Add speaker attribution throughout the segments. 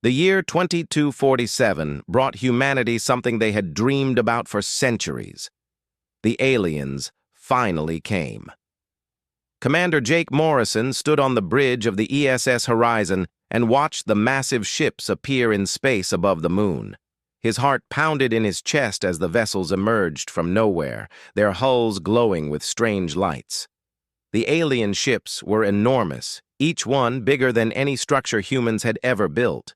Speaker 1: The year 2247 brought humanity something they had dreamed about for centuries. The aliens finally came. Commander Jake Morrison stood on the bridge of the ESS Horizon and watched the massive ships appear in space above the moon. His heart pounded in his chest as the vessels emerged from nowhere, their hulls glowing with strange lights. The alien ships were enormous, each one bigger than any structure humans had ever built.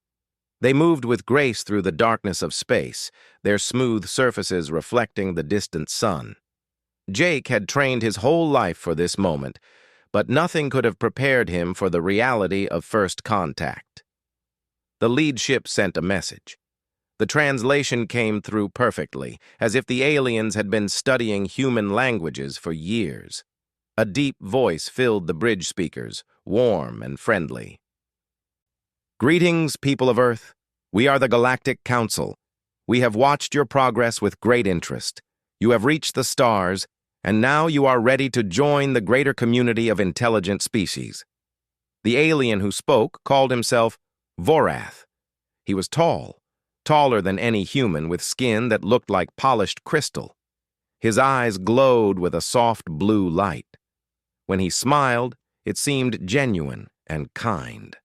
Speaker 1: They moved with grace through the darkness of space, their smooth surfaces reflecting the distant sun. Jake had trained his whole life for this moment, but nothing could have prepared him for the reality of first contact. The lead ship sent a message. The translation came through perfectly, as if the aliens had been studying human languages for years. A deep voice filled the bridge speakers, warm and friendly. "Greetings, people of Earth. We are the Galactic Council. We have watched your progress with great interest. You have reached the stars, and now you are ready to join the greater community of intelligent species." The alien who spoke called himself Vorath. He was tall, taller than any human, with skin that looked like polished crystal. His eyes glowed with a soft blue light. When he smiled, it seemed genuine and kind.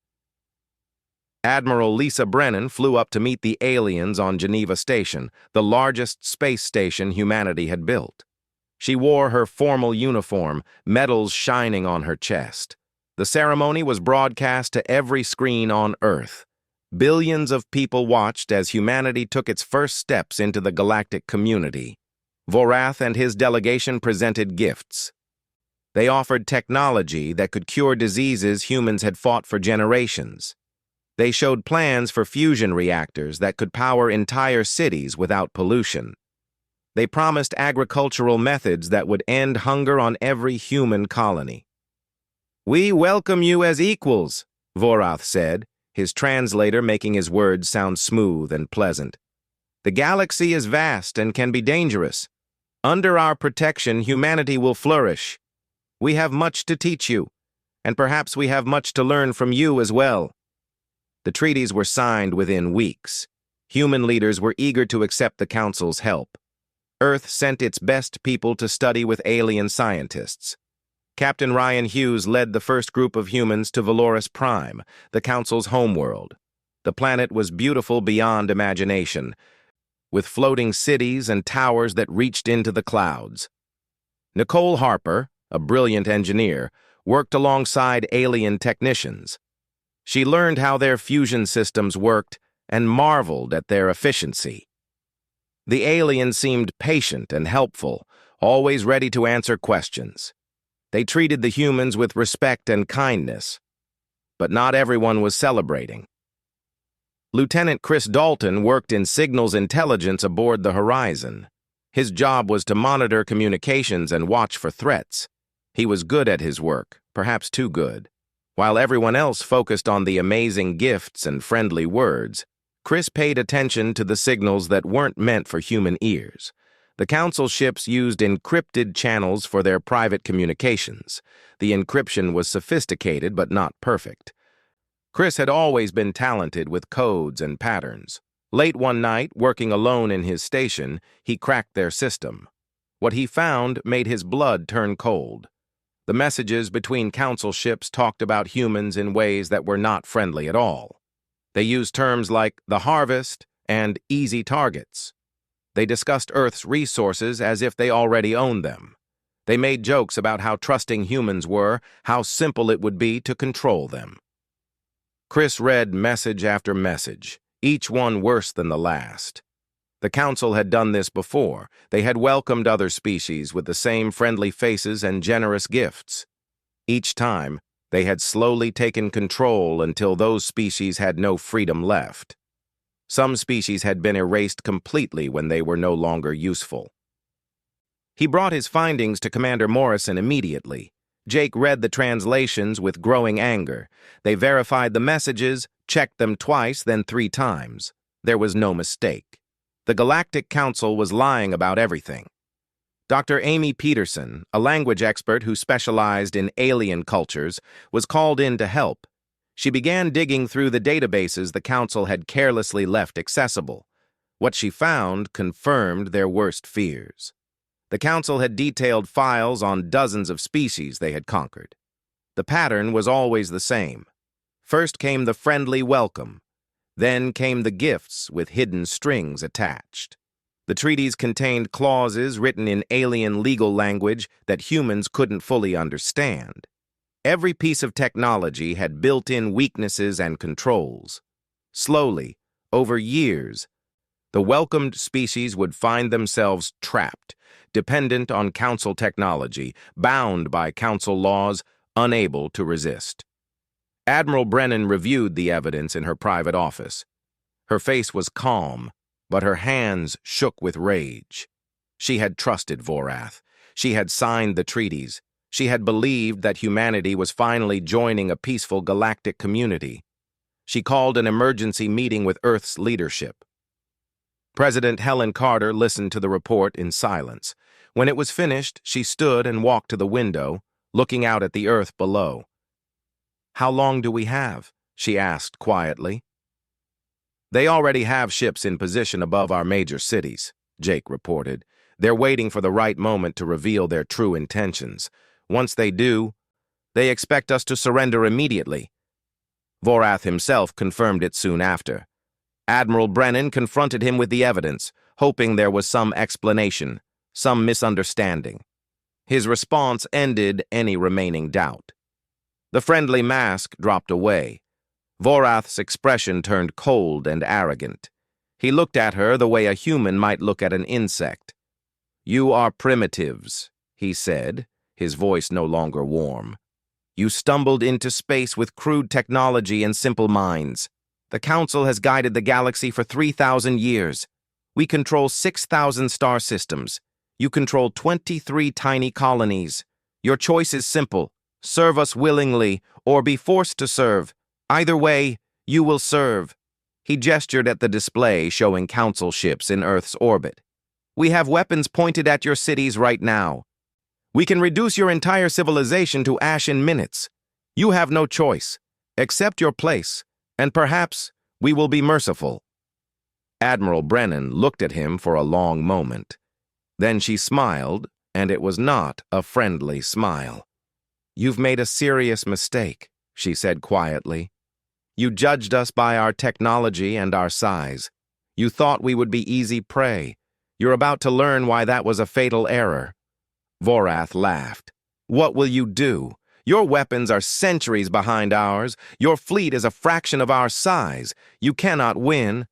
Speaker 1: Admiral Lisa Brennan flew up to meet the aliens on Geneva Station, the largest space station humanity had built. She wore her formal uniform, medals shining on her chest. The ceremony was broadcast to every screen on Earth. Billions of people watched as humanity took its first steps into the galactic community. Vorath and his delegation presented gifts. They offered technology that could cure diseases humans had fought for generations. They showed plans for fusion reactors that could power entire cities without pollution. They promised agricultural methods that would end hunger on every human colony. "We welcome you as equals," Vorath said, his translator making his words sound smooth and pleasant. "The galaxy is vast and can be dangerous. Under our protection, humanity will flourish. We have much to teach you, and perhaps we have much to learn from you as well." The treaties were signed within weeks. Human leaders were eager to accept the Council's help. Earth sent its best people to study with alien scientists. Captain Ryan Hughes led the first group of humans to Valoris Prime, the Council's homeworld. The planet was beautiful beyond imagination, with floating cities and towers that reached into the clouds. Nicole Harper, a brilliant engineer, worked alongside alien technicians. She learned how their fusion systems worked and marveled at their efficiency. The aliens seemed patient and helpful, always ready to answer questions. They treated the humans with respect and kindness. But not everyone was celebrating. Lieutenant Chris Dalton worked in signals intelligence aboard the Horizon. His job was to monitor communications and watch for threats. He was good at his work, perhaps too good. While everyone else focused on the amazing gifts and friendly words, Chris paid attention to the signals that weren't meant for human ears. The Council ships used encrypted channels for their private communications. The encryption was sophisticated but not perfect. Chris had always been talented with codes and patterns. Late one night, working alone in his station, he cracked their system. What he found made his blood turn cold. The messages between Council ships talked about humans in ways that were not friendly at all. They used terms like the harvest and easy targets. They discussed Earth's resources as if they already owned them. They made jokes about how trusting humans were, how simple it would be to control them. Chris read message after message, each one worse than the last. The Council had done this before. They had welcomed other species with the same friendly faces and generous gifts. Each time, they had slowly taken control until those species had no freedom left. Some species had been erased completely when they were no longer useful. He brought his findings to Commander Morrison immediately. Jake read the translations with growing anger. They verified the messages, checked them twice, then 3 times. There was no mistake. The Galactic Council was lying about everything. Dr. Amy Peterson, a language expert who specialized in alien cultures, was called in to help. She began digging through the databases the Council had carelessly left accessible. What she found confirmed their worst fears. The Council had detailed files on dozens of species they had conquered. The pattern was always the same. First came the friendly welcome. Then came the gifts with hidden strings attached. The treaties contained clauses written in alien legal language that humans couldn't fully understand. Every piece of technology had built-in weaknesses and controls. Slowly, over years, the welcomed species would find themselves trapped, dependent on Council technology, bound by Council laws, unable to resist. Admiral Brennan reviewed the evidence in her private office. Her face was calm, but her hands shook with rage. She had trusted Vorath. She had signed the treaties. She had believed that humanity was finally joining a peaceful galactic community. She called an emergency meeting with Earth's leadership. President Helen Carter listened to the report in silence. When it was finished, she stood and walked to the window, looking out at the Earth below. "How long do we have?" she asked quietly. "They already have ships in position above our major cities," Jake reported. "They're waiting for the right moment to reveal their true intentions. Once they do, they expect us to surrender immediately." Vorath himself confirmed it soon after. Admiral Brennan confronted him with the evidence, hoping there was some explanation, some misunderstanding. His response ended any remaining doubt. The friendly mask dropped away. Vorath's expression turned cold and arrogant. He looked at her the way a human might look at an insect. "You are primitives," he said, his voice no longer warm. "You stumbled into space with crude technology and simple minds. The Council has guided the galaxy for 3,000 years. We control 6,000 star systems. You control 23 tiny colonies. Your choice is simple. Serve us willingly, or be forced to serve. Either way, you will serve." He gestured at the display showing Council ships in Earth's orbit. "We have weapons pointed at your cities right now. We can reduce your entire civilization to ash in minutes. You have no choice. Accept your place, and perhaps we will be merciful." Admiral Brennan looked at him for a long moment. Then she smiled, and it was not a friendly smile. "You've made a serious mistake," she said quietly. "You judged us by our technology and our size. You thought we would be easy prey. You're about to learn why that was a fatal error." Vorath laughed. "What will you do? Your weapons are centuries behind ours. Your fleet is a fraction of our size. You cannot win."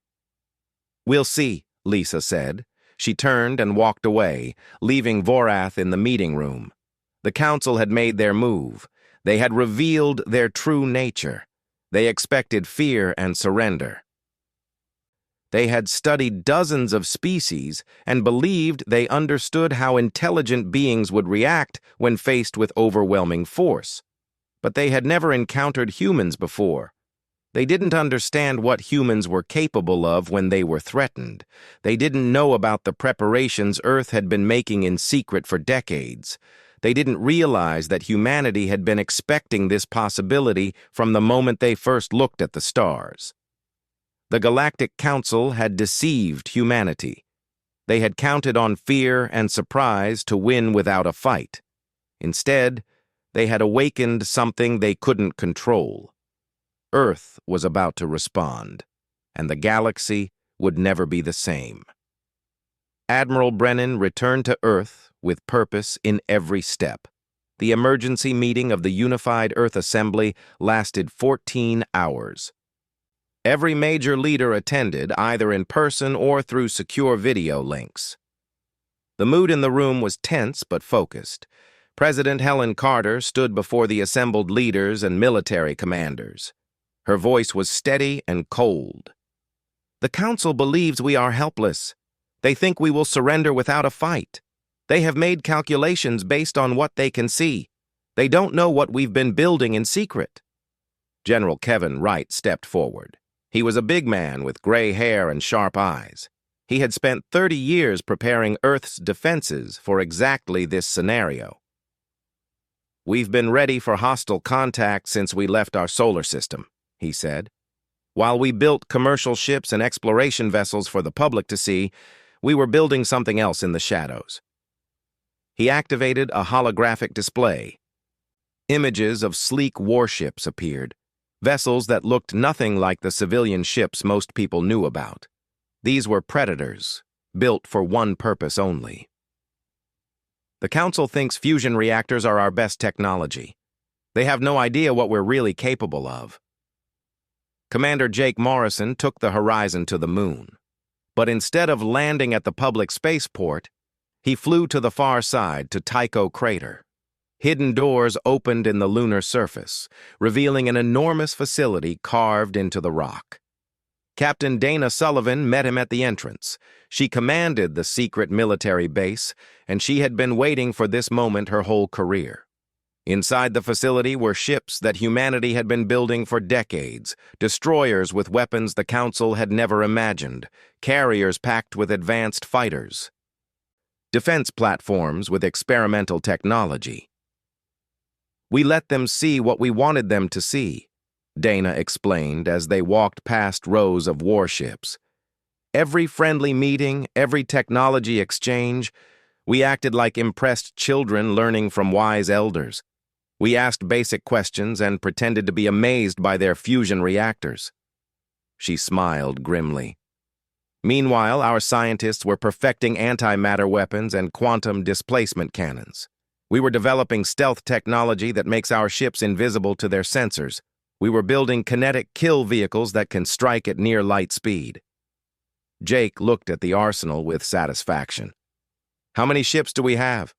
Speaker 1: "We'll see," Lisa said. She turned and walked away, leaving Vorath in the meeting room. The Council had made their move. They had revealed their true nature. They expected fear and surrender. They had studied dozens of species and believed they understood how intelligent beings would react when faced with overwhelming force. But they had never encountered humans before. They didn't understand what humans were capable of when they were threatened. They didn't know about the preparations Earth had been making in secret for decades. They didn't realize that humanity had been expecting this possibility from the moment they first looked at the stars. The Galactic Council had deceived humanity. They had counted on fear and surprise to win without a fight. Instead, they had awakened something they couldn't control. Earth was about to respond, and the galaxy would never be the same. Admiral Brennan returned to Earth with purpose in every step. The emergency meeting of the Unified Earth Assembly lasted 14 hours. Every major leader attended, either in person or through secure video links. The mood in the room was tense but focused. President Helen Carter stood before the assembled leaders and military commanders. Her voice was steady and cold. "The Council believes we are helpless. They think we will surrender without a fight. They have made calculations based on what they can see. They don't know what we've been building in secret." General Kevin Wright stepped forward. He was a big man with gray hair and sharp eyes. He had spent 30 years preparing Earth's defenses for exactly this scenario. "We've been ready for hostile contact since we left our solar system," he said. While we built commercial ships and exploration vessels for the public to see, we were building something else in the shadows. He activated a holographic display. Images of sleek warships appeared, vessels that looked nothing like the civilian ships most people knew about. These were predators, built for one purpose only. The Council thinks fusion reactors are our best technology. They have no idea what we're really capable of. Commander Jake Morrison took the Horizon to the moon. But instead of landing at the public spaceport, he flew to the far side to Tycho Crater. Hidden doors opened in the lunar surface, revealing an enormous facility carved into the rock. Captain Dana Sullivan met him at the entrance. She commanded the secret military base, and she had been waiting for this moment her whole career. Inside the facility were ships that humanity had been building for decades, destroyers with weapons the Council had never imagined, carriers packed with advanced fighters, defense platforms with experimental technology. We let them see what we wanted them to see, Dana explained as they walked past rows of warships. Every friendly meeting, every technology exchange, we acted like impressed children learning from wise elders. We asked basic questions and pretended to be amazed by their fusion reactors. She smiled grimly. Meanwhile, our scientists were perfecting antimatter weapons and quantum displacement cannons. We were developing stealth technology that makes our ships invisible to their sensors. We were building kinetic kill vehicles that can strike at near light speed. Jake looked at the arsenal with satisfaction. How many ships do we have?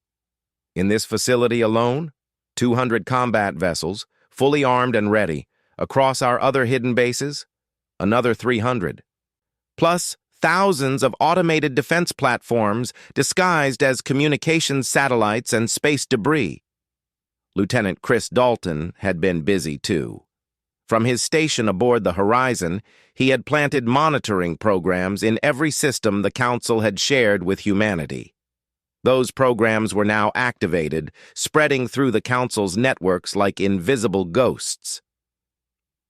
Speaker 1: In this facility alone, 200 combat vessels, fully armed and ready. Across our other hidden bases, another 300. Plus, thousands of automated defense platforms disguised as communications satellites and space debris. Lieutenant Chris Dalton had been busy too. From his station aboard the Horizon, he had planted monitoring programs in every system the Council had shared with humanity. Those programs were now activated, spreading through the Council's networks like invisible ghosts.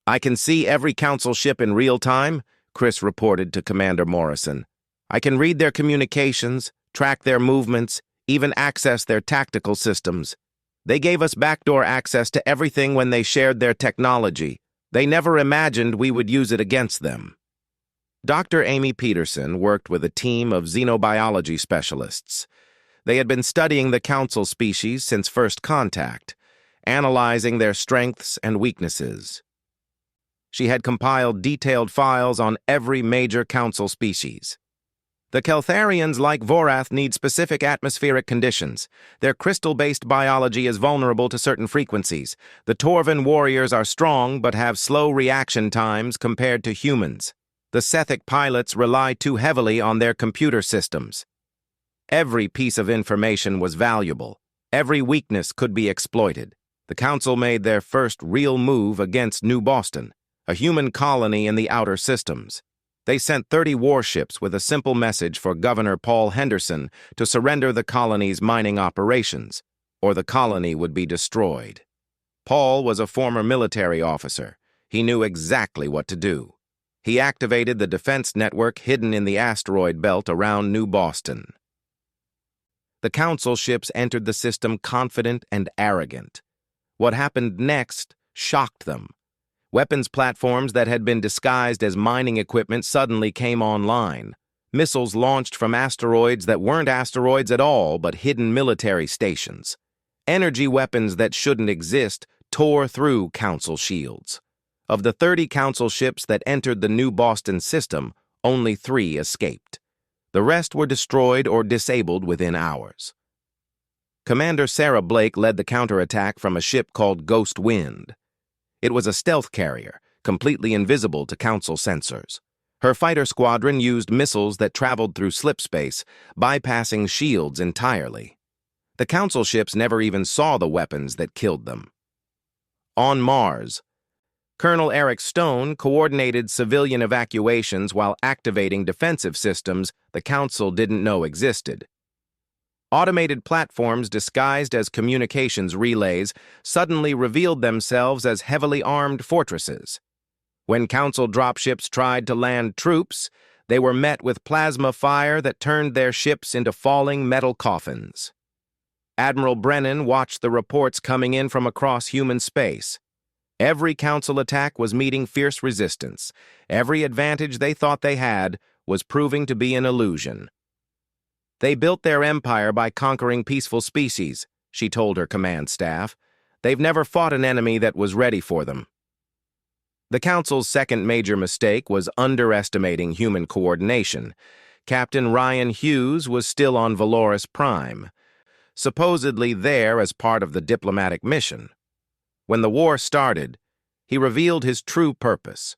Speaker 1: I can see every Council ship in real time, Chris reported to Commander Morrison. I can read their communications, track their movements, even access their tactical systems. They gave us backdoor access to everything when they shared their technology. They never imagined we would use it against them. Dr. Amy Peterson worked with a team of xenobiology specialists. They had been studying the Council species since first contact, analyzing their strengths and weaknesses. She had compiled detailed files on every major Council species. The Keltharians, like Vorath, need specific atmospheric conditions. Their crystal-based biology is vulnerable to certain frequencies. The Torvan warriors are strong but have slow reaction times compared to humans. The Sethic pilots rely too heavily on their computer systems. Every piece of information was valuable. Every weakness could be exploited. The Council made their first real move against New Boston, a human colony in the outer systems. They sent 30 warships with a simple message for Governor Paul Henderson to surrender the colony's mining operations, or the colony would be destroyed. Paul was a former military officer. He knew exactly what to do. He activated the defense network hidden in the asteroid belt around New Boston. The Council ships entered the system confident and arrogant. What happened next shocked them. Weapons platforms that had been disguised as mining equipment suddenly came online. Missiles launched from asteroids that weren't asteroids at all, but hidden military stations. Energy weapons that shouldn't exist tore through Council shields. Of the 30 Council ships that entered the New Boston system, only 3 escaped. The rest were destroyed or disabled within hours. Commander Sarah Blake led the counterattack from a ship called Ghost Wind. It was a stealth carrier, completely invisible to Council sensors. Her fighter squadron used missiles that traveled through slipspace, bypassing shields entirely. The Council ships never even saw the weapons that killed them. On Mars, Colonel Eric Stone coordinated civilian evacuations while activating defensive systems the Council didn't know existed. Automated platforms disguised as communications relays suddenly revealed themselves as heavily armed fortresses. When Council dropships tried to land troops, they were met with plasma fire that turned their ships into falling metal coffins. Admiral Brennan watched the reports coming in from across human space. Every Council attack was meeting fierce resistance. Every advantage they thought they had was proving to be an illusion. They built their empire by conquering peaceful species, she told her command staff. They've never fought an enemy that was ready for them. The Council's second major mistake was underestimating human coordination. Captain Ryan Hughes was still on Valoris Prime, supposedly there as part of the diplomatic mission. When the war started, he revealed his true purpose.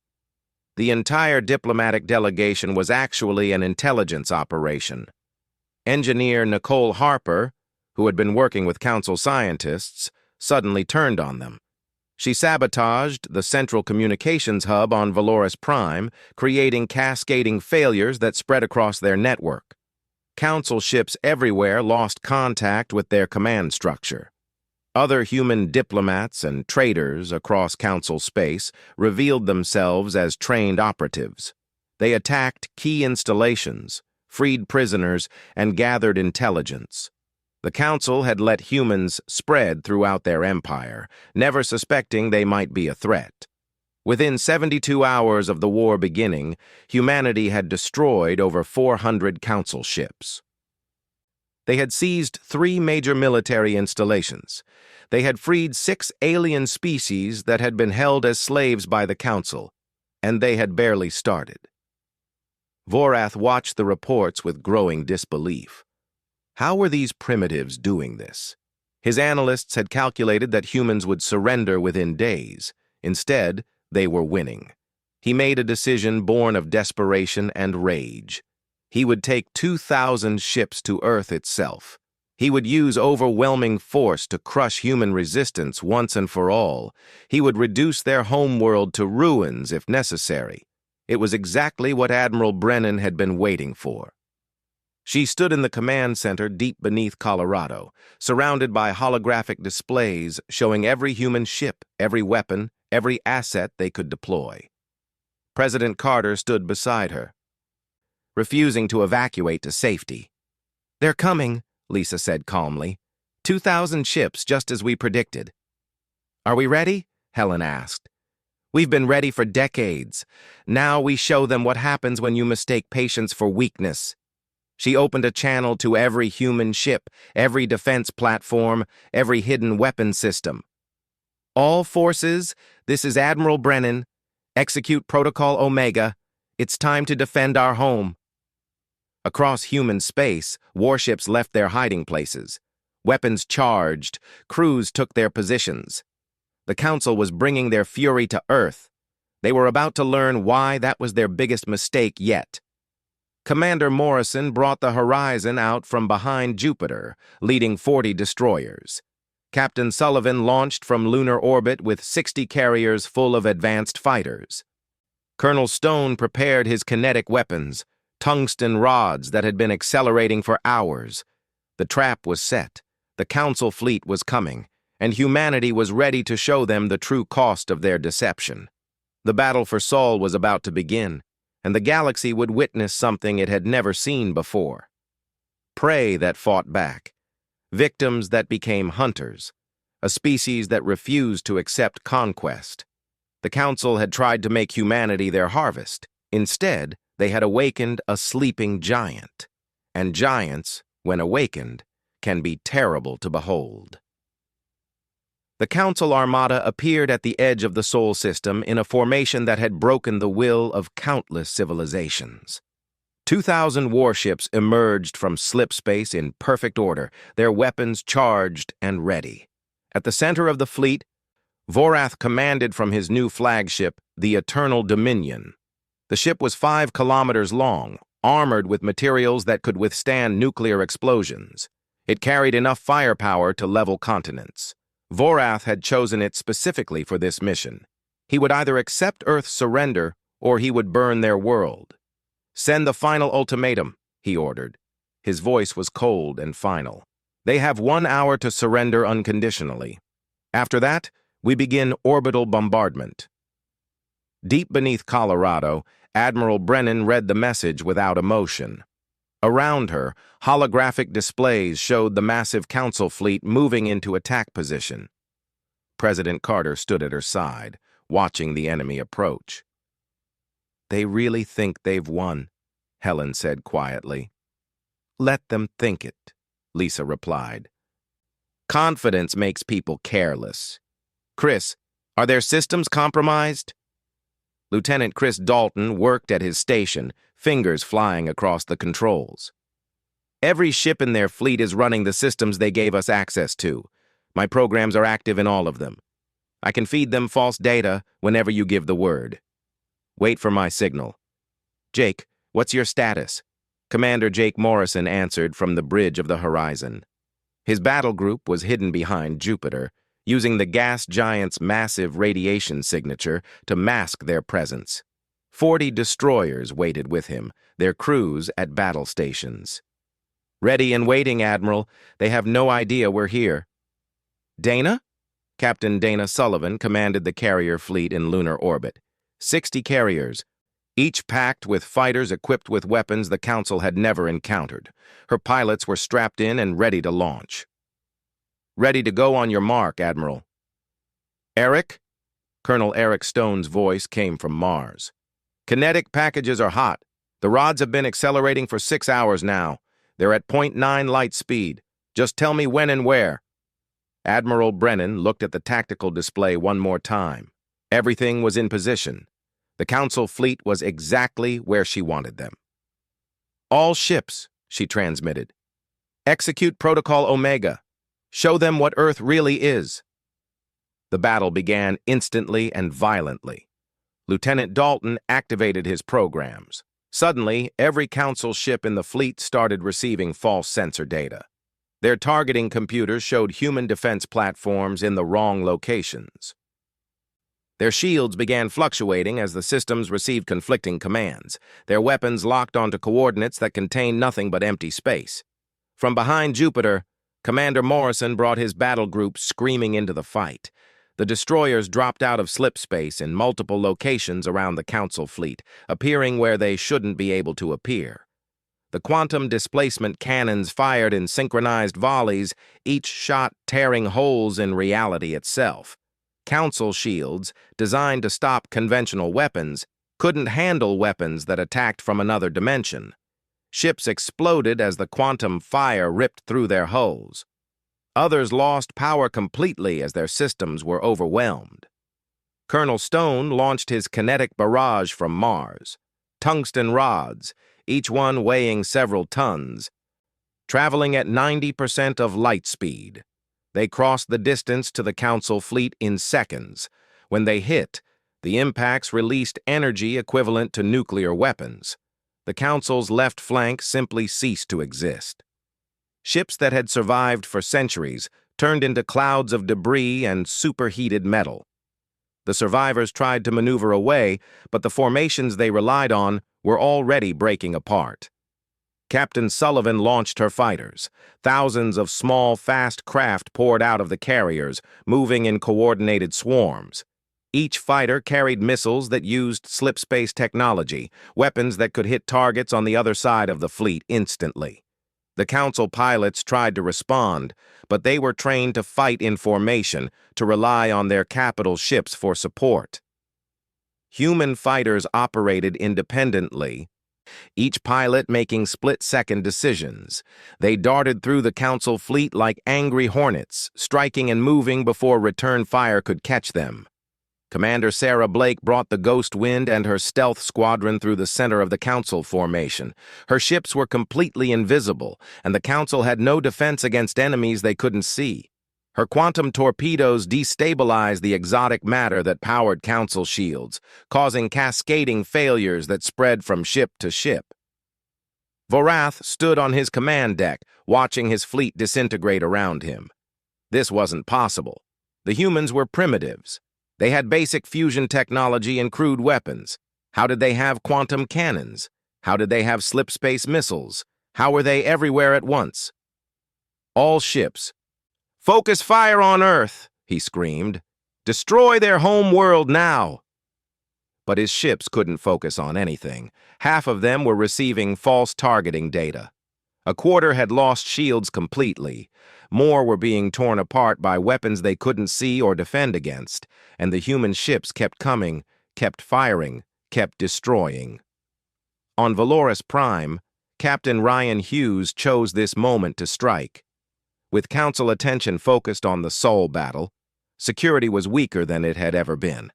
Speaker 1: The entire diplomatic delegation was actually an intelligence operation. Engineer Nicole Harper, who had been working with Council scientists, suddenly turned on them. She sabotaged the central communications hub on Valoris Prime, creating cascading failures that spread across their network. Council ships everywhere lost contact with their command structure. Other human diplomats and traders across Council space revealed themselves as trained operatives. They attacked key installations, freed prisoners, and gathered intelligence. The Council had let humans spread throughout their empire, never suspecting they might be a threat. Within 72 hours of the war beginning, humanity had destroyed over 400 Council ships. They had seized 3 major military installations. They had freed 6 alien species that had been held as slaves by the Council, and they had barely started. Vorath watched the reports with growing disbelief. How were these primitives doing this? His analysts had calculated that humans would surrender within days. Instead, they were winning. He made a decision born of desperation and rage. He would take 2,000 ships to Earth itself. He would use overwhelming force to crush human resistance once and for all. He would reduce their homeworld to ruins if necessary. It was exactly what Admiral Brennan had been waiting for. She stood in the command center deep beneath Colorado, surrounded by holographic displays showing every human ship, every weapon, every asset they could deploy. President Carter stood beside her, refusing to evacuate to safety. "They're coming," Lisa said calmly. 2,000 ships, just as we predicted. "Are we ready?" Helen asked. "We've been ready for decades. Now we show them what happens when you mistake patience for weakness." She opened a channel to every human ship, every defense platform, every hidden weapon system. "All forces, this is Admiral Brennan. Execute Protocol Omega. It's time to defend our home." Across human space, warships left their hiding places. Weapons charged, crews took their positions. The Council was bringing their fury to Earth. They were about to learn why that was their biggest mistake yet. Commander Morrison brought the Horizon out from behind Jupiter, leading 40 destroyers. Captain Sullivan launched from lunar orbit with 60 carriers full of advanced fighters. Colonel Stone prepared his kinetic weapons, tungsten rods that had been accelerating for hours. The trap was set, the Council fleet was coming, and humanity was ready to show them the true cost of their deception. The battle for Sol was about to begin, and the galaxy would witness something it had never seen before. Prey that fought back, victims that became hunters, a species that refused to accept conquest. The Council had tried to make humanity their harvest. Instead, they had awakened a sleeping giant, and giants, when awakened, can be terrible to behold. The Council Armada appeared at the edge of the Sol system in a formation that had broken the will of countless civilizations. 2,000 warships emerged from slipspace in perfect order, their weapons charged and ready. At the center of the fleet, Vorath commanded from his new flagship, the Eternal Dominion. The ship was 5 kilometers long, armored with materials that could withstand nuclear explosions. It carried enough firepower to level continents. Vorath had chosen it specifically for this mission. He would either accept Earth's surrender or he would burn their world. "Send the final ultimatum," he ordered. His voice was cold and final. "They have 1 hour to surrender unconditionally. After that, we begin orbital bombardment." Deep beneath Colorado, Admiral Brennan read the message without emotion. Around her, holographic displays showed the massive council fleet moving into attack position. President Carter stood at her side, watching the enemy approach. "They really think they've won," Helen said quietly. "Let them think it," Lisa replied. "Confidence makes people careless. Chris, are their systems compromised?" Lieutenant Chris Dalton worked at his station, fingers flying across the controls. "Every ship in their fleet is running the systems they gave us access to. My programs are active in all of them. I can feed them false data whenever you give the word. Wait for my signal." "Jake, what's your status?" Commander Jake Morrison answered from the bridge of the horizon. His battle group was hidden behind Jupiter, using the gas giant's massive radiation signature to mask their presence. 40 destroyers waited with him, their crews at battle stations. "Ready and waiting, Admiral. They have no idea we're here." "Dana?" Captain Dana Sullivan commanded the carrier fleet in lunar orbit. 60 carriers, each packed with fighters equipped with weapons the Council had never encountered. Her pilots were strapped in and ready to launch. "Ready to go on your mark, Admiral." "Eric?" Colonel Eric Stone's voice came from Mars. "Kinetic packages are hot. The rods have been accelerating for 6 hours now. They're at .9 light speed. Just tell me when and where." Admiral Brennan looked at the tactical display one more time. Everything was in position. The Council fleet was exactly where she wanted them. "All ships," she transmitted. "Execute Protocol Omega. Show them what Earth really is." The battle began instantly and violently. Lieutenant Dalton activated his programs. Suddenly, every Council ship in the fleet started receiving false sensor data. Their targeting computers showed human defense platforms in the wrong locations. Their shields began fluctuating as the systems received conflicting commands. Their weapons locked onto coordinates that contained nothing but empty space. From behind Jupiter, Commander Morrison brought his battle group screaming into the fight. The destroyers dropped out of slip space in multiple locations around the Council fleet, appearing where they shouldn't be able to appear. The quantum displacement cannons fired in synchronized volleys, each shot tearing holes in reality itself. Council shields, designed to stop conventional weapons, couldn't handle weapons that attacked from another dimension. Ships exploded as the quantum fire ripped through their hulls. Others lost power completely as their systems were overwhelmed. Colonel Stone launched his kinetic barrage from Mars. Tungsten rods, each one weighing several tons, traveling at 90% of light speed. They crossed the distance to the Council fleet in seconds. When they hit, the impacts released energy equivalent to nuclear weapons. The Council's left flank simply ceased to exist. Ships that had survived for centuries turned into clouds of debris and superheated metal. The survivors tried to maneuver away, but the formations they relied on were already breaking apart. Captain Sullivan launched her fighters. Thousands of small, fast craft poured out of the carriers, moving in coordinated swarms. Each fighter carried missiles that used slipspace technology, weapons that could hit targets on the other side of the fleet instantly. The Council pilots tried to respond, but they were trained to fight in formation, to rely on their capital ships for support. Human fighters operated independently, each pilot making split-second decisions. They darted through the Council fleet like angry hornets, striking and moving before return fire could catch them. Commander Sarah Blake brought the Ghost Wind and her stealth squadron through the center of the Council formation. Her ships were completely invisible, and the Council had no defense against enemies they couldn't see. Her quantum torpedoes destabilized the exotic matter that powered Council shields, causing cascading failures that spread from ship to ship. Vorath stood on his command deck, watching his fleet disintegrate around him. This wasn't possible. The humans were primitives. They had basic fusion technology and crude weapons. How did they have quantum cannons? How did they have slipspace missiles? How were they everywhere at once? All ships. "Focus fire on Earth," he screamed. "Destroy their home world now." But his ships couldn't focus on anything. Half of them were receiving false targeting data. A quarter had lost shields completely. More were being torn apart by weapons they couldn't see or defend against, and the human ships kept coming, kept firing, kept destroying. On Valoris Prime, Captain Ryan Hughes chose this moment to strike. With Council attention focused on the Sol battle, security was weaker than it had ever been.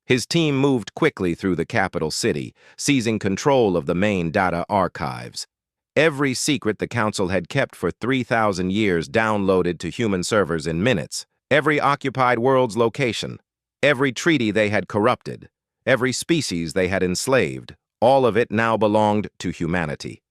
Speaker 1: His team moved quickly through the capital city, seizing control of the main data archives. Every secret the Council had kept for 3,000 years downloaded to human servers in minutes, every occupied world's location, every treaty they had corrupted, every species they had enslaved, all of it now belonged to humanity.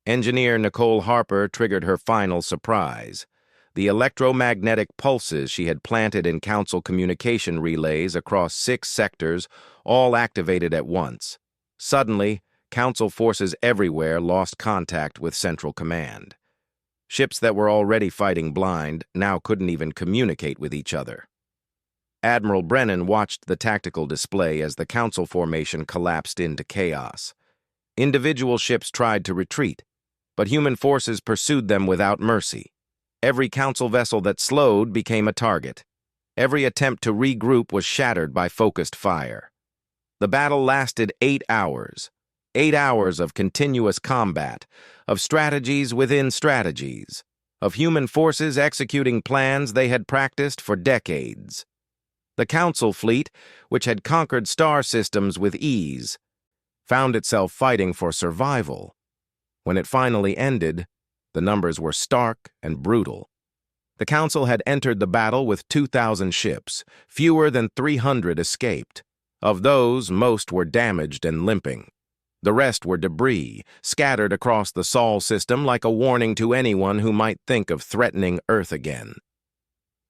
Speaker 1: Engineer Nicole Harper triggered her final surprise. The electromagnetic pulses she had planted in Council communication relays across 6 sectors all activated at once. Suddenly, Council forces everywhere lost contact with Central Command. Ships that were already fighting blind now couldn't even communicate with each other. Admiral Brennan watched the tactical display as the Council formation collapsed into chaos. Individual ships tried to retreat, but human forces pursued them without mercy. Every Council vessel that slowed became a target. Every attempt to regroup was shattered by focused fire. The battle lasted 8 hours. 8 hours of continuous combat, of strategies within strategies, of human forces executing plans they had practiced for decades. The Council fleet, which had conquered star systems with ease, found itself fighting for survival. When it finally ended, the numbers were stark and brutal. The Council had entered the battle with 2,000 ships. Fewer than 300 escaped. Of those, most were damaged and limping. The rest were debris, scattered across the Sol system like a warning to anyone who might think of threatening Earth again.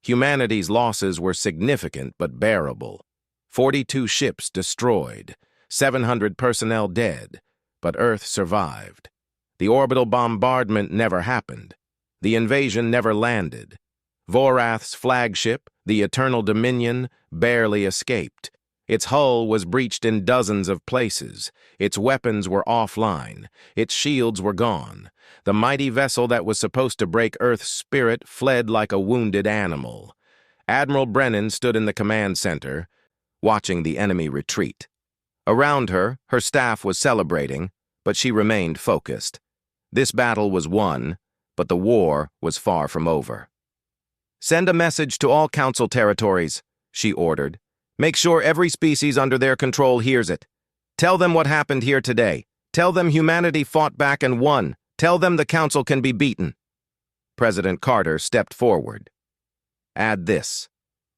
Speaker 1: Humanity's losses were significant but bearable. 42 ships destroyed, 700 personnel dead, but Earth survived. The orbital bombardment never happened. The invasion never landed. Vorath's flagship, the Eternal Dominion, barely escaped. Its hull was breached in dozens of places. Its weapons were offline. Its shields were gone. The mighty vessel that was supposed to break Earth's spirit fled like a wounded animal. Admiral Brennan stood in the command center, watching the enemy retreat. Around her, her staff was celebrating, but she remained focused. This battle was won, but the war was far from over. "Send a message to all Council territories," she ordered. "Make sure every species under their control hears it. Tell them what happened here today. Tell them humanity fought back and won. Tell them the Council can be beaten." President Carter stepped forward. "Add this.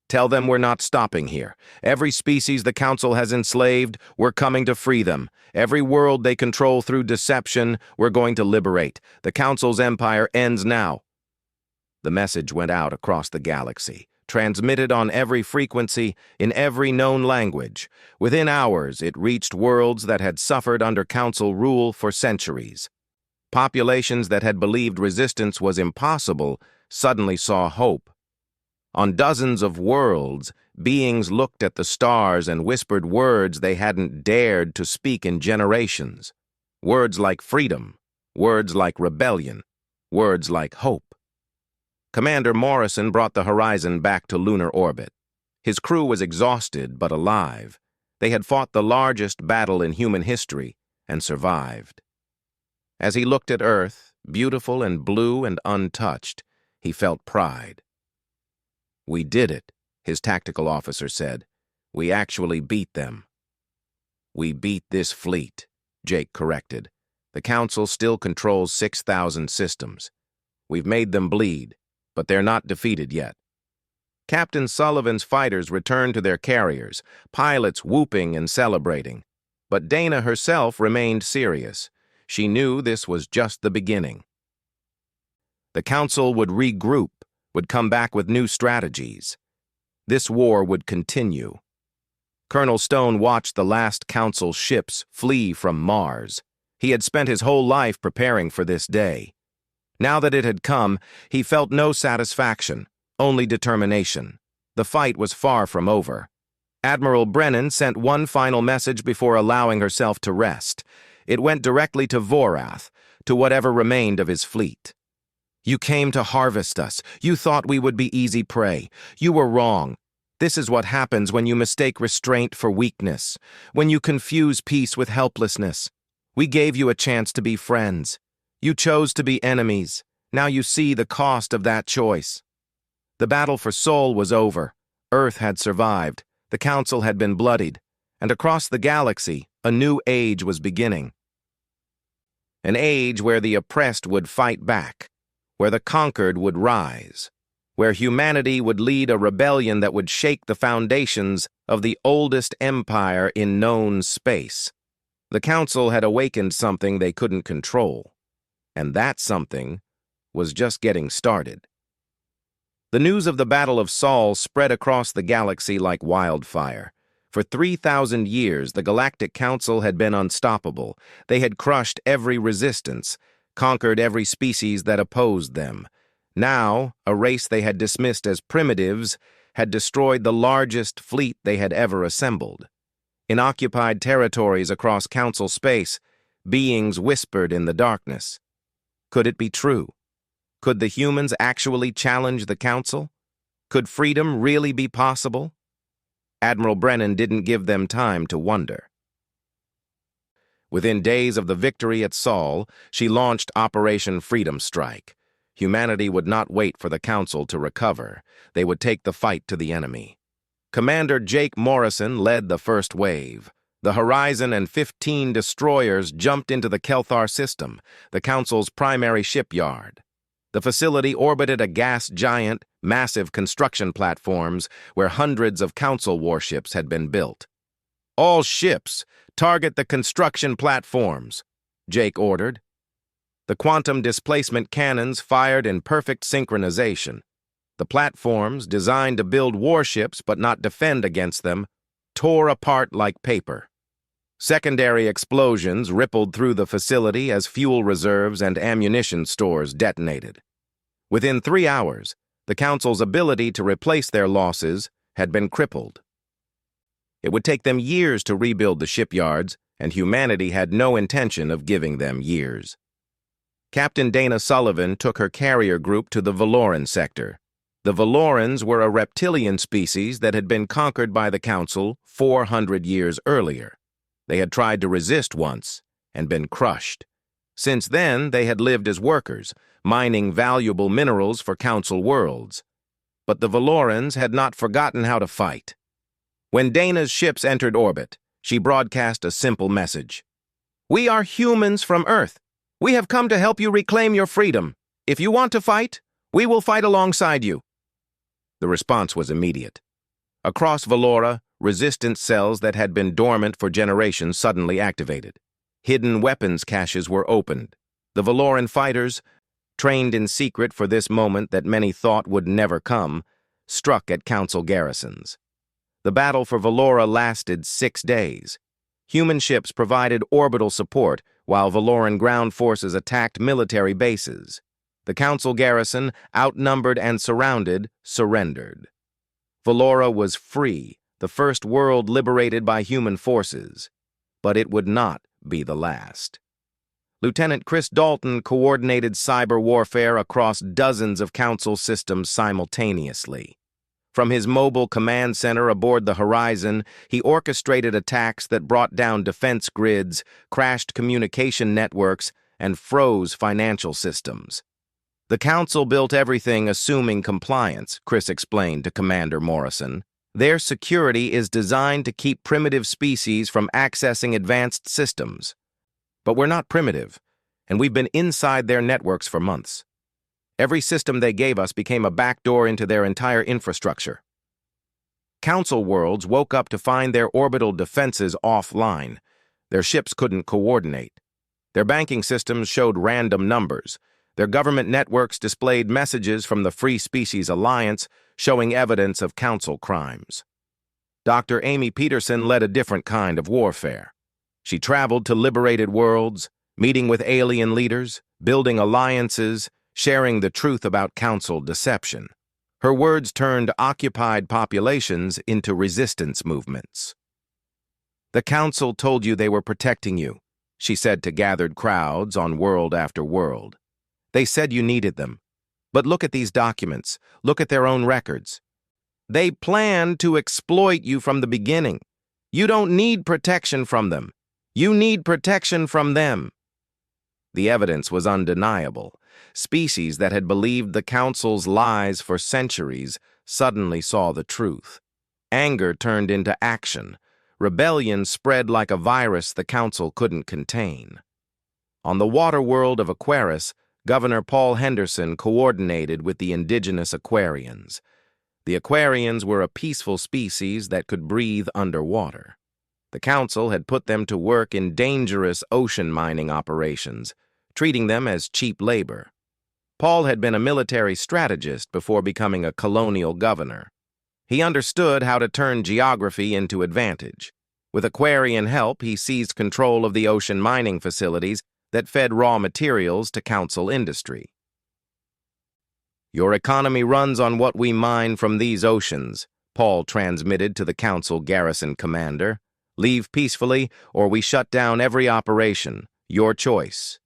Speaker 1: Tell them we're not stopping here. Every species the Council has enslaved, we're coming to free them. Every world they control through deception, we're going to liberate. The Council's empire ends now." The message went out across the galaxy, transmitted on every frequency, in every known language. Within hours, it reached worlds that had suffered under Council rule for centuries. Populations that had believed resistance was impossible suddenly saw hope. On dozens of worlds, beings looked at the stars and whispered words they hadn't dared to speak in generations. Words like freedom, words like rebellion, words like hope. Commander Morrison brought the Horizon back to lunar orbit. His crew was exhausted but alive. They had fought the largest battle in human history and survived. As he looked at Earth, beautiful and blue and untouched, he felt pride. "We did it," his tactical officer said. "We actually beat them." "We beat this fleet," Jake corrected. "The Council still controls 6,000 systems. We've made them bleed, but they're not defeated yet." Captain Sullivan's fighters returned to their carriers, pilots whooping and celebrating. But Dana herself remained serious. She knew this was just the beginning. The Council would regroup, would come back with new strategies. This war would continue. Colonel Stone watched the last Council ships flee from Mars. He had spent his whole life preparing for this day. Now that it had come, he felt no satisfaction, only determination. The fight was far from over. Admiral Brennan sent one final message before allowing herself to rest. It went directly to Vorath, to whatever remained of his fleet. You came to harvest us. You thought we would be easy prey. You were wrong. This is what happens when you mistake restraint for weakness, when you confuse peace with helplessness. We gave you a chance to be friends. You chose to be enemies. Now you see the cost of that choice. The battle for Sol was over. Earth had survived. The Council had been bloodied. And across the galaxy, a new age was beginning. An age where the oppressed would fight back, where the conquered would rise, where humanity would lead a rebellion that would shake the foundations of the oldest empire in known space. The Council had awakened something they couldn't control, and that something was just getting started. The news of the Battle of Sol spread across the galaxy like wildfire. For 3,000 years, the Galactic Council had been unstoppable. They had crushed every resistance, conquered every species that opposed them. Now, a race they had dismissed as primitives had destroyed the largest fleet they had ever assembled. In occupied territories across Council space, beings whispered in the darkness. Could it be true? Could the humans actually challenge the Council? Could freedom really be possible? Admiral Brennan didn't give them time to wonder. Within days of the victory at Sol, she launched Operation Freedom Strike. Humanity would not wait for the Council to recover. They would take the fight to the enemy. Commander Jake Morrison led the first wave. The Horizon and 15 destroyers jumped into the Kelthar system, the Council's primary shipyard. The facility orbited a gas giant, massive construction platforms where hundreds of Council warships had been built. All ships, target the construction platforms, Jake ordered. The quantum displacement cannons fired in perfect synchronization. The platforms, designed to build warships but not defend against them, tore apart like paper. Secondary explosions rippled through the facility as fuel reserves and ammunition stores detonated. Within 3 hours, the Council's ability to replace their losses had been crippled. It would take them years to rebuild the shipyards, and humanity had no intention of giving them years. Captain Dana Sullivan took her carrier group to the Valoran sector. The Valorans were a reptilian species that had been conquered by the Council 400 years earlier. They had tried to resist once and been crushed. Since then, they had lived as workers, mining valuable minerals for Council worlds. But the Valorans had not forgotten how to fight. When Dana's ships entered orbit, she broadcast a simple message. "We are humans from Earth. We have come to help you reclaim your freedom. If you want to fight, we will fight alongside you." The response was immediate. Across Valora, resistance cells that had been dormant for generations suddenly activated. Hidden weapons caches were opened. The Valoran fighters, trained in secret for this moment that many thought would never come, struck at Council garrisons. The battle for Valora lasted 6 days. Human ships provided orbital support while Valoran ground forces attacked military bases. The Council garrison, outnumbered and surrounded, surrendered. Valora was free, the first world liberated by human forces. But it would not be the last. Lieutenant Chris Dalton coordinated cyber warfare across dozens of Council systems simultaneously. From his mobile command center aboard the Horizon, he orchestrated attacks that brought down defense grids, crashed communication networks, and froze financial systems. The Council built everything assuming compliance, Chris explained to Commander Morrison. Their security is designed to keep primitive species from accessing advanced systems. But we're not primitive, and we've been inside their networks for months. Every system they gave us became a backdoor into their entire infrastructure. Council worlds woke up to find their orbital defenses offline. Their ships couldn't coordinate. Their banking systems showed random numbers. Their government networks displayed messages from the Free Species Alliance showing evidence of Council crimes. Dr. Amy Peterson led a different kind of warfare. She traveled to liberated worlds, meeting with alien leaders, building alliances, sharing the truth about Council deception. Her words turned occupied populations into resistance movements. "The Council told you they were protecting you," she said to gathered crowds on world after world. "They said you needed them. But look at these documents. Look at their own records. They planned to exploit you from the beginning. You don't need protection from them. You need protection from them." The evidence was undeniable. Species that had believed the Council's lies for centuries suddenly saw the truth. Anger turned into action. Rebellion spread like a virus the Council couldn't contain. On the water world of Aquarius, Governor Paul Henderson coordinated with the indigenous Aquarians. The Aquarians were a peaceful species that could breathe underwater. The Council had put them to work in dangerous ocean mining operations, treating them as cheap labor. Paul had been a military strategist before becoming a colonial governor. He understood how to turn geography into advantage. With Aquarian help, he seized control of the ocean mining facilities that fed raw materials to Council industry. "Your economy runs on what we mine from these oceans," Paul transmitted to the Council garrison commander. "Leave peacefully, or we shut down every operation. Your choice."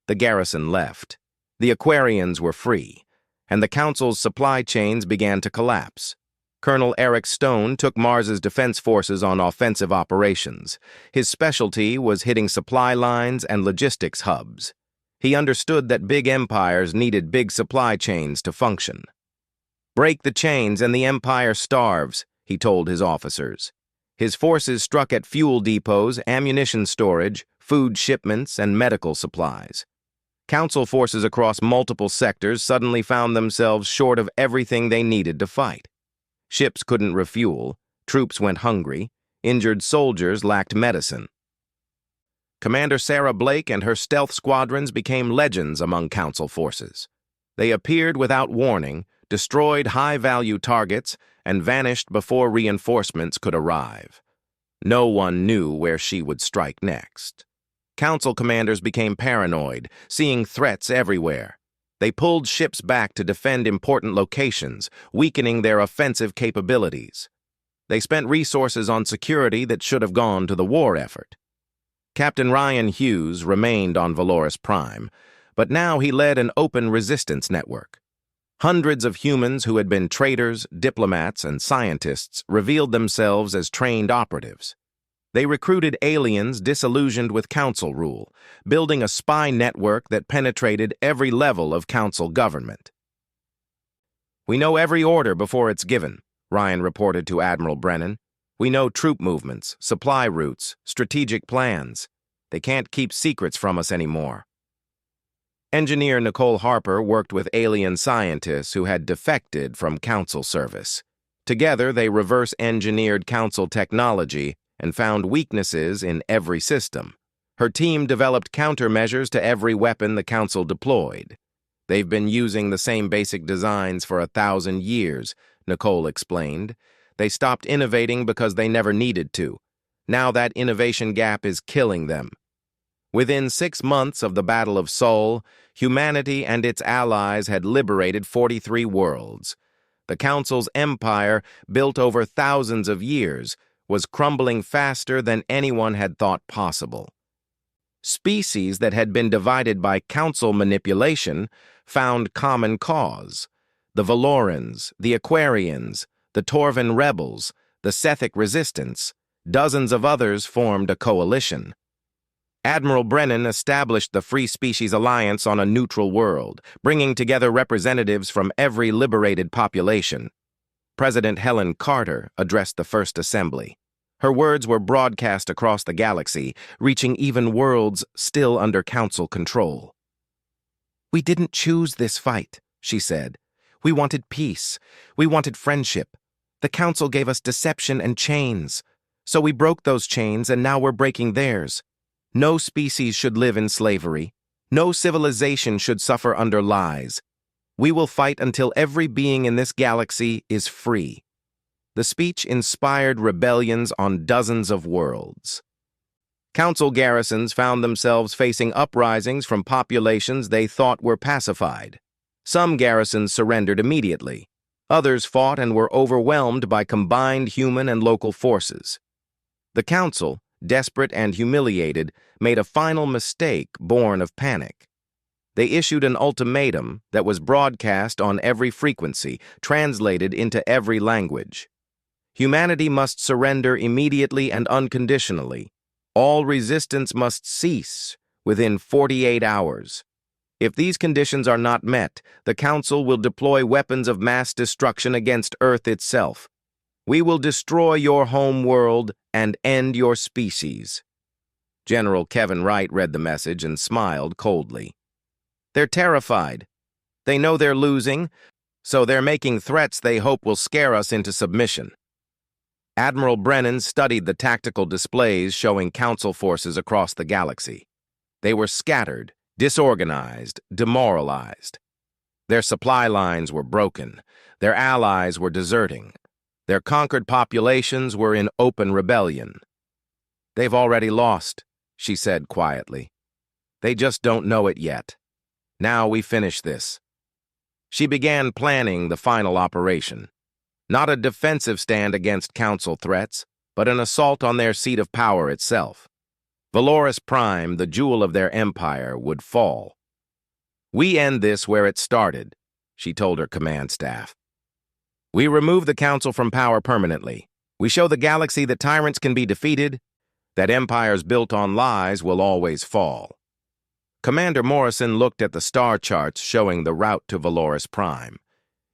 Speaker 1: The garrison left. The Aquarians were free, and the Council's supply chains began to collapse. Colonel Eric Stone took Mars's defense forces on offensive operations. His specialty was hitting supply lines and logistics hubs. He understood that big empires needed big supply chains to function. "Break the chains and the empire starves," he told his officers. His forces struck at fuel depots, ammunition storage, food shipments, and medical supplies. Council forces across multiple sectors suddenly found themselves short of everything they needed to fight. Ships couldn't refuel, troops went hungry, injured soldiers lacked medicine. Commander Sarah Blake and her stealth squadrons became legends among Council forces. They appeared without warning, destroyed high-value targets, and vanished before reinforcements could arrive. No one knew where she would strike next. Council commanders became paranoid, seeing threats everywhere. They pulled ships back to defend important locations, weakening their offensive capabilities. They spent resources on security that should have gone to the war effort. Captain Ryan Hughes remained on Valoris Prime, but now he led an open resistance network. Hundreds of humans who had been traders, diplomats, and scientists revealed themselves as trained operatives. They recruited aliens disillusioned with Council rule, building a spy network that penetrated every level of Council government. "We know every order before it's given," Ryan reported to Admiral Brennan. "We know troop movements, supply routes, strategic plans. They can't keep secrets from us anymore." Engineer Nicole Harper worked with alien scientists who had defected from Council service. Together, they reverse-engineered Council technology and found weaknesses in every system. Her team developed countermeasures to every weapon the Council deployed. "They've been using the same basic designs for 1,000 years, Nicole explained. "They stopped innovating because they never needed to. Now that innovation gap is killing them." Within 6 months of the Battle of Sol, humanity and its allies had liberated 43 worlds. The Council's empire, built over thousands of years, was crumbling faster than anyone had thought possible. Species that had been divided by Council manipulation found common cause. The Valorans, the Aquarians, the Torvan rebels, the Sethic resistance, dozens of others formed a coalition. Admiral Brennan established the Free Species Alliance on a neutral world, bringing together representatives from every liberated population. President Helen Carter addressed the first assembly. Her words were broadcast across the galaxy, reaching even worlds still under Council control. "We didn't choose this fight," she said. "We wanted peace. We wanted friendship. The Council gave us deception and chains. So we broke those chains, and now we're breaking theirs. No species should live in slavery. No civilization should suffer under lies. We will fight until every being in this galaxy is free." The speech inspired rebellions on dozens of worlds. Council garrisons found themselves facing uprisings from populations they thought were pacified. Some garrisons surrendered immediately. Others fought and were overwhelmed by combined human and local forces. The Council, desperate and humiliated, made a final mistake born of panic. They issued an ultimatum that was broadcast on every frequency, translated into every language. Humanity must surrender immediately and unconditionally. All resistance must cease within 48 hours. If these conditions are not met, the Council will deploy weapons of mass destruction against Earth itself. We will destroy your home world and end your species. General Kevin Wright read the message and smiled coldly. They're terrified. They know they're losing, so they're making threats they hope will scare us into submission. Admiral Brennan studied the tactical displays showing Council forces across the galaxy. They were scattered, disorganized, demoralized. Their supply lines were broken. Their allies were deserting. Their conquered populations were in open rebellion. They've already lost, she said quietly. They just don't know it yet. Now we finish this. She began planning the final operation. Not a defensive stand against Council threats, but an assault on their seat of power itself. Valoris Prime, the jewel of their empire, would fall. We end this where it started, she told her command staff. We remove the Council from power permanently. We show the galaxy that tyrants can be defeated, that empires built on lies will always fall. Commander Morrison looked at the star charts showing the route to Valoris Prime.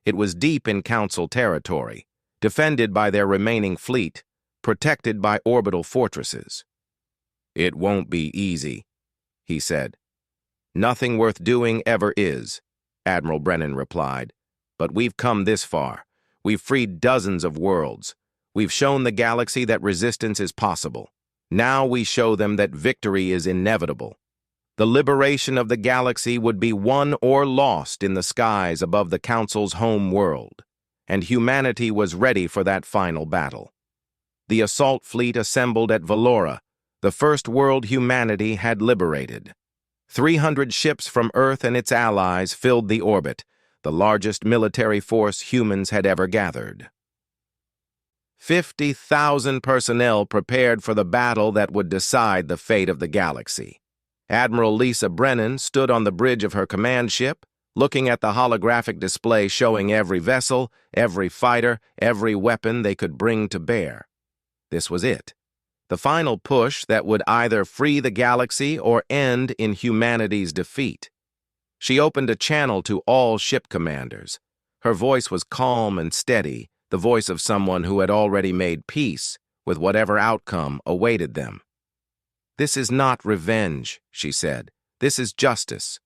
Speaker 1: It was deep in Council territory, defended by their remaining fleet, protected by orbital fortresses. It won't be easy, he said. Nothing worth doing ever is, Admiral Brennan replied. But we've come this far. We've freed dozens of worlds. We've shown the galaxy that resistance is possible. Now we show them that victory is inevitable. The liberation of the galaxy would be won or lost in the skies above the Council's home world, and humanity was ready for that final battle. The assault fleet assembled at Valora, the first world humanity had liberated. 300 ships from Earth and its allies filled the orbit, the largest military force humans had ever gathered. 50,000 personnel prepared for the battle that would decide the fate of the galaxy. Admiral Lisa Brennan stood on the bridge of her command ship, looking at the holographic display showing every vessel, every fighter, every weapon they could bring to bear. This was it. The final push that would either free the galaxy or end in humanity's defeat. She opened a channel to all ship commanders. Her voice was calm and steady, the voice of someone who had already made peace with whatever outcome awaited them. This is not revenge, she said. This is justice.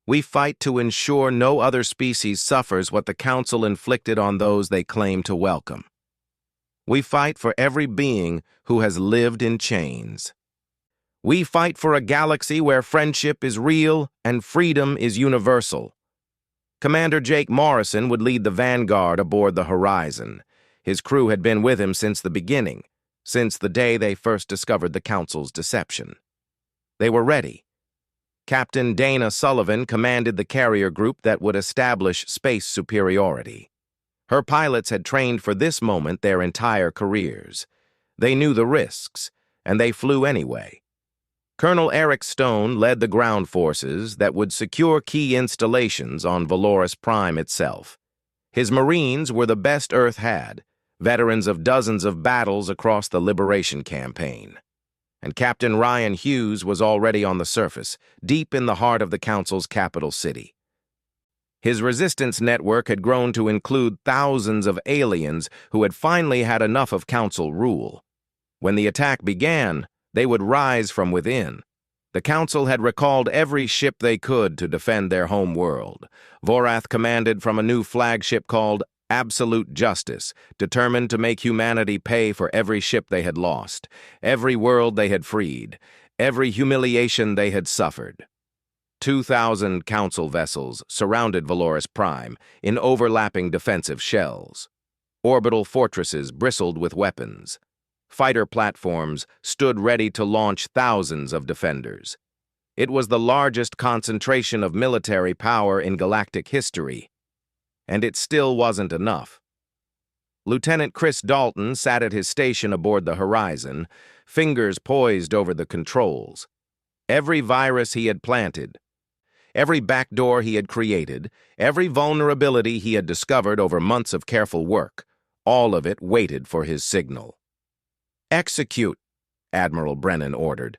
Speaker 1: We fight to ensure no other species suffers what the Council inflicted on those they claim to welcome. We fight for every being who has lived in chains. We fight for a galaxy where friendship is real and freedom is universal. Commander Jake Morrison would lead the vanguard aboard the Horizon. His crew had been with him since the beginning, since the day they first discovered the Council's deception. They were ready. Captain Dana Sullivan commanded the carrier group that would establish space superiority. Her pilots had trained for this moment their entire careers. They knew the risks, and they flew anyway. Colonel Eric Stone led the ground forces that would secure key installations on Valoris Prime itself. His Marines were the best Earth had, veterans of dozens of battles across the Liberation Campaign. And Captain Ryan Hughes was already on the surface, deep in the heart of the Council's capital city. His resistance network had grown to include thousands of aliens who had finally had enough of Council rule. When the attack began, they would rise from within. The Council had recalled every ship they could to defend their home world. Vorath commanded from a new flagship called Absolute Justice, determined to make humanity pay for every ship they had lost, every world they had freed, every humiliation they had suffered. 2,000 Council vessels surrounded Valoris Prime in overlapping defensive shells. Orbital fortresses bristled with weapons. Fighter platforms stood ready to launch thousands of defenders. It was the largest concentration of military power in galactic history. And it still wasn't enough. Lieutenant Chris Dalton sat at his station aboard the Horizon, fingers poised over the controls. Every virus he had planted, every backdoor he had created, every vulnerability he had discovered over months of careful work, all of it waited for his signal. "Execute," Admiral Brennan ordered.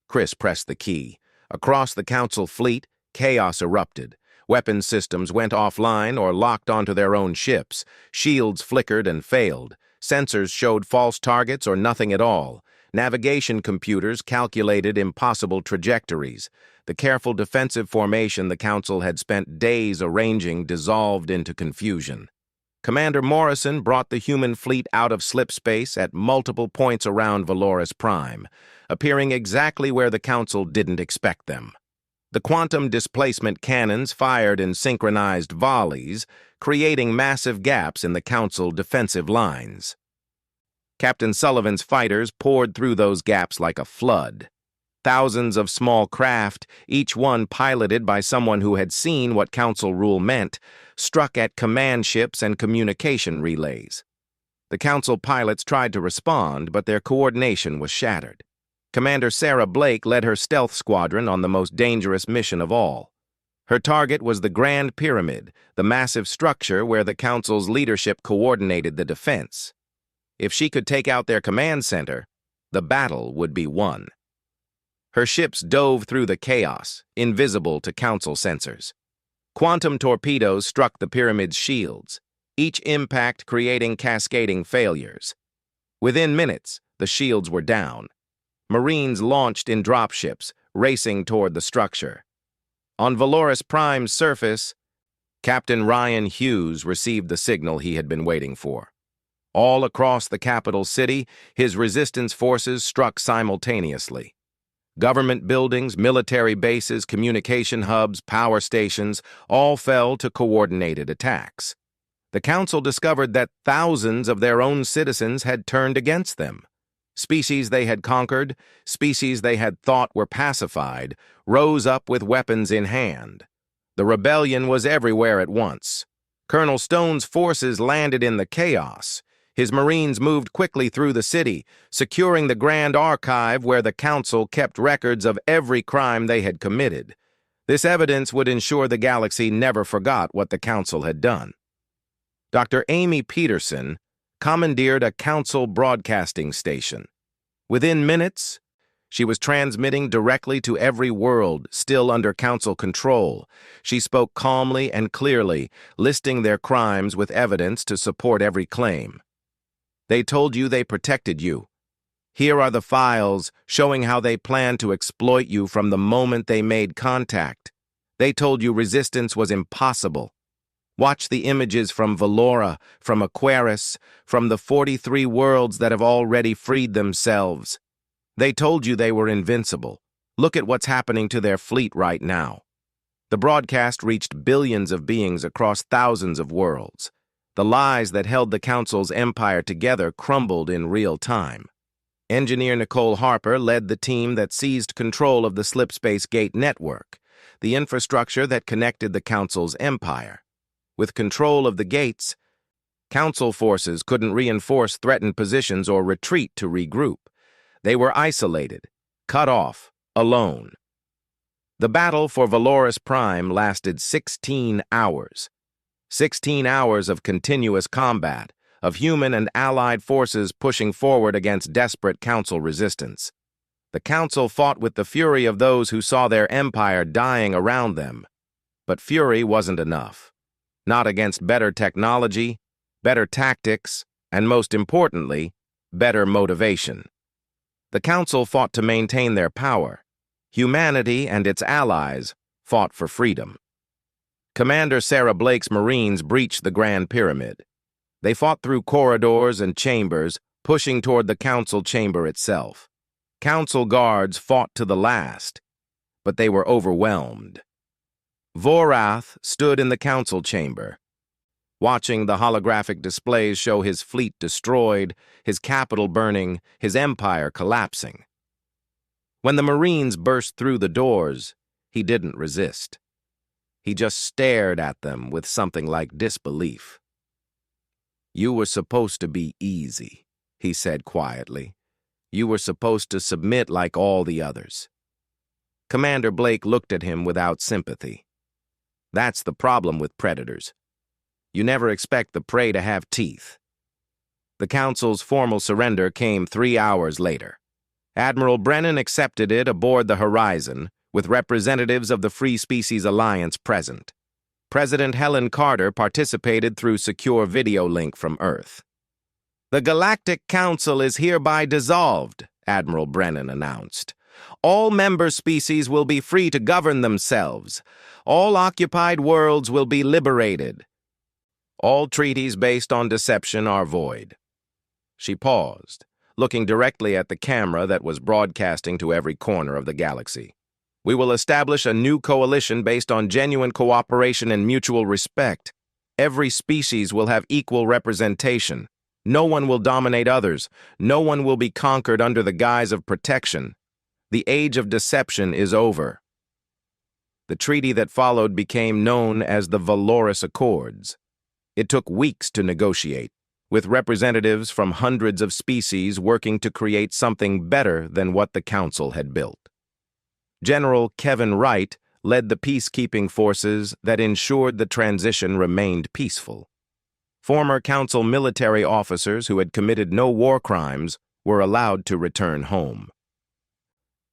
Speaker 1: Chris pressed the key. Across the Council fleet, chaos erupted. Weapons systems went offline or locked onto their own ships. Shields flickered and failed. Sensors showed false targets or nothing at all. Navigation computers calculated impossible trajectories. The careful defensive formation the Council had spent days arranging dissolved into confusion. Commander Morrison brought the human fleet out of slipspace at multiple points around Valoris Prime, appearing exactly where the Council didn't expect them. The quantum displacement cannons fired in synchronized volleys, creating massive gaps in the Council defensive lines. Captain Sullivan's fighters poured through those gaps like a flood. Thousands of small craft, each one piloted by someone who had seen what Council rule meant, struck at command ships and communication relays. The Council pilots tried to respond, but their coordination was shattered. Commander Sarah Blake led her stealth squadron on the most dangerous mission of all. Her target was the Grand Pyramid, the massive structure where the Council's leadership coordinated the defense. If she could take out their command center, the battle would be won. Her ships dove through the chaos, invisible to Council sensors. Quantum torpedoes struck the pyramid's shields, each impact creating cascading failures. Within minutes, the shields were down. Marines launched in dropships, racing toward the structure. On Valoris Prime's surface, Captain Ryan Hughes received the signal he had been waiting for. All across the capital city, his resistance forces struck simultaneously. Government buildings, military bases, communication hubs, power stations, all fell to coordinated attacks. The Council discovered that thousands of their own citizens had turned against them. Species they had conquered, species they had thought were pacified, rose up with weapons in hand. The rebellion was everywhere at once. Colonel Stone's forces landed in the chaos. His Marines moved quickly through the city, securing the Grand Archive where the Council kept records of every crime they had committed. This evidence would ensure the galaxy never forgot what the Council had done. Dr. Amy Peterson commandeered a Council broadcasting station. Within minutes, she was transmitting directly to every world still under Council control. She spoke calmly and clearly, listing their crimes with evidence to support every claim. They told you they protected you. Here are the files showing how they planned to exploit you from the moment they made contact. They told you resistance was impossible. Watch the images from Valora, from Aquarius, from the 43 worlds that have already freed themselves. They told you they were invincible. Look at what's happening to their fleet right now. The broadcast reached billions of beings across thousands of worlds. The lies that held the Council's empire together crumbled in real time. Engineer Nicole Harper led the team that seized control of the Slipspace Gate network, the infrastructure that connected the Council's empire. With control of the gates, Council forces couldn't reinforce threatened positions or retreat to regroup. They were isolated, cut off, alone. The battle for Valoris Prime lasted 16 hours. 16 hours of continuous combat, of human and allied forces pushing forward against desperate Council resistance. The Council fought with the fury of those who saw their empire dying around them. But fury wasn't enough. Not against better technology, better tactics, and most importantly, better motivation. The Council fought to maintain their power. Humanity and its allies fought for freedom. Commander Sarah Blake's Marines breached the Grand Pyramid. They fought through corridors and chambers, pushing toward the Council chamber itself. Council guards fought to the last, but they were overwhelmed. Vorath stood in the Council chamber, watching the holographic displays show his fleet destroyed, his capital burning, his empire collapsing. When the Marines burst through the doors, he didn't resist. He just stared at them with something like disbelief. "You were supposed to be easy," he said quietly. "You were supposed to submit like all the others." Commander Blake looked at him without sympathy. "That's the problem with predators. You never expect the prey to have teeth." The Council's formal surrender came 3 hours later. Admiral Brennan accepted it aboard the Horizon, with representatives of the Free Species Alliance present. President Helen Carter participated through secure video link from Earth. "The Galactic Council is hereby dissolved," Admiral Brennan announced. "All member species will be free to govern themselves. All occupied worlds will be liberated. All treaties based on deception are void." She paused, looking directly at the camera that was broadcasting to every corner of the galaxy. "We will establish a new coalition based on genuine cooperation and mutual respect. Every species will have equal representation. No one will dominate others. No one will be conquered under the guise of protection. The age of deception is over." The treaty that followed became known as the Valorous Accords. It took weeks to negotiate, with representatives from hundreds of species working to create something better than what the Council had built. General Kevin Wright led the peacekeeping forces that ensured the transition remained peaceful. Former Council military officers who had committed no war crimes were allowed to return home.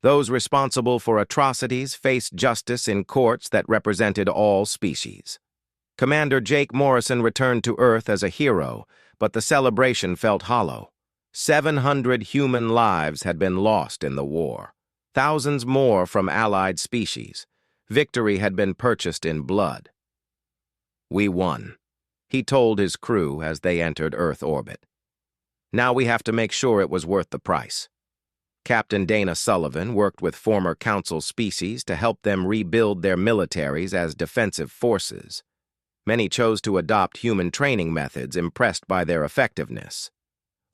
Speaker 1: Those responsible for atrocities faced justice in courts that represented all species. Commander Jake Morrison returned to Earth as a hero, but the celebration felt hollow. 700 human lives had been lost in the war. Thousands more from allied species. Victory had been purchased in blood. "We won," he told his crew as they entered Earth orbit. "Now we have to make sure it was worth the price." Captain Dana Sullivan worked with former Council species to help them rebuild their militaries as defensive forces. Many chose to adopt human training methods, impressed by their effectiveness.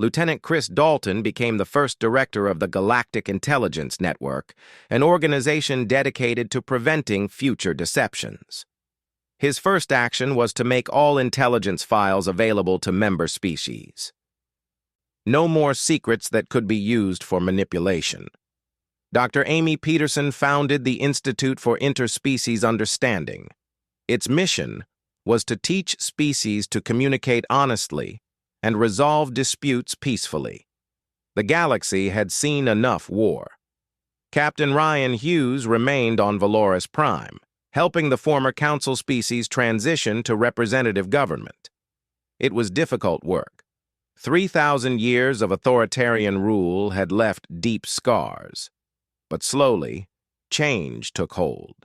Speaker 1: Lieutenant Chris Dalton became the first director of the Galactic Intelligence Network, an organization dedicated to preventing future deceptions. His first action was to make all intelligence files available to member species. No more secrets that could be used for manipulation. Dr. Amy Peterson founded the Institute for Interspecies Understanding. Its mission was to teach species to communicate honestly and resolve disputes peacefully. The galaxy had seen enough war. Captain Ryan Hughes remained on Valorous Prime, helping the former Council species transition to representative government. It was difficult work. 3,000 years of authoritarian rule had left deep scars. But slowly, change took hold.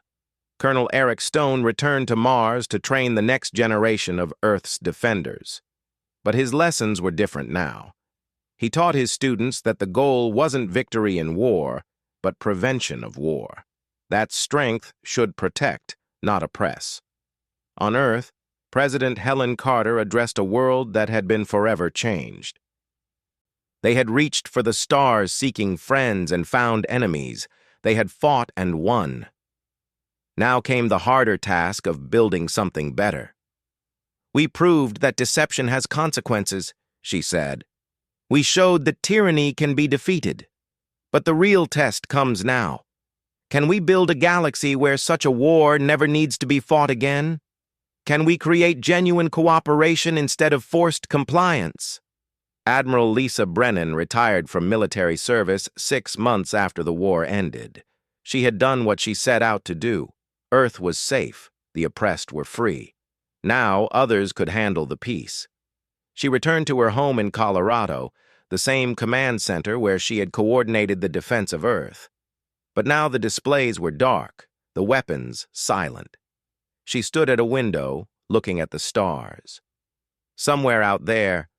Speaker 1: Colonel Eric Stone returned to Mars to train the next generation of Earth's defenders. But his lessons were different now. He taught his students that the goal wasn't victory in war, but prevention of war. That strength should protect, not oppress. On Earth, President Helen Carter addressed a world that had been forever changed. They had reached for the stars seeking friends and found enemies. They had fought and won. Now came the harder task of building something better. "We proved that deception has consequences," she said. "We showed that tyranny can be defeated. But the real test comes now. Can we build a galaxy where such a war never needs to be fought again? Can we create genuine cooperation instead of forced compliance?" Admiral Lisa Brennan retired from military service 6 months after the war ended. She had done what she set out to do. Earth was safe. The oppressed were free. Now others could handle the peace. She returned to her home in Colorado, the same command center where she had coordinated the defense of Earth. But now the displays were dark, the weapons silent. She stood at a window, looking at the stars. Somewhere out there,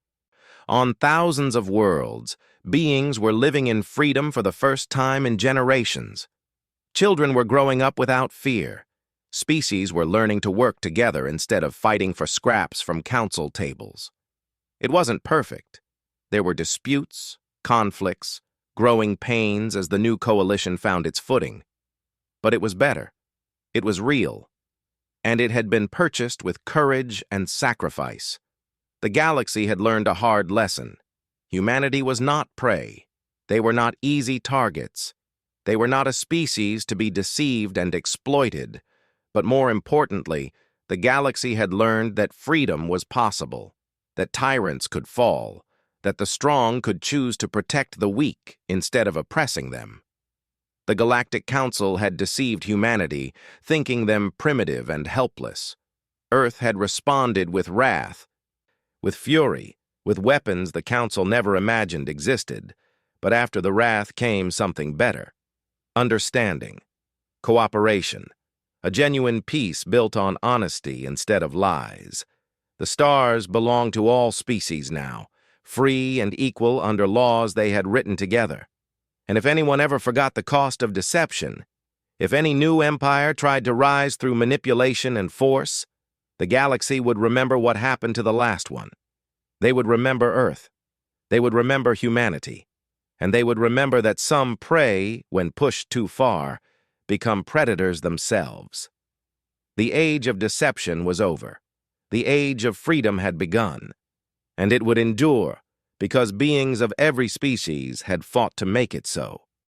Speaker 1: on thousands of worlds, beings were living in freedom for the first time in generations. Children were growing up without fear. Species were learning to work together instead of fighting for scraps from council tables. It wasn't perfect. There were disputes, conflicts, growing pains as the new coalition found its footing. But it was better. It was real. and it had been purchased with courage and sacrifice. The galaxy had learned a hard lesson. Humanity was not prey. They were not easy targets. They were not a species to be deceived and exploited. But more importantly, the galaxy had learned that freedom was possible, that tyrants could fall, that the strong could choose to protect the weak instead of oppressing them. The Galactic Council had deceived humanity, thinking them primitive and helpless. Earth had responded with wrath, with fury, with weapons the Council never imagined existed. But after the wrath came something better. Understanding, cooperation, a genuine peace built on honesty instead of lies. The stars belong to all species now, free and equal under laws they had written together. And if anyone ever forgot the cost of deception, if any new empire tried to rise through manipulation and force, the galaxy would remember what happened to the last one. They would remember Earth. They would remember humanity. And they would remember that some prey, when pushed too far, become predators themselves. The age of deception was over. The age of freedom had begun. And it would endure, because beings of every species had fought to make it so.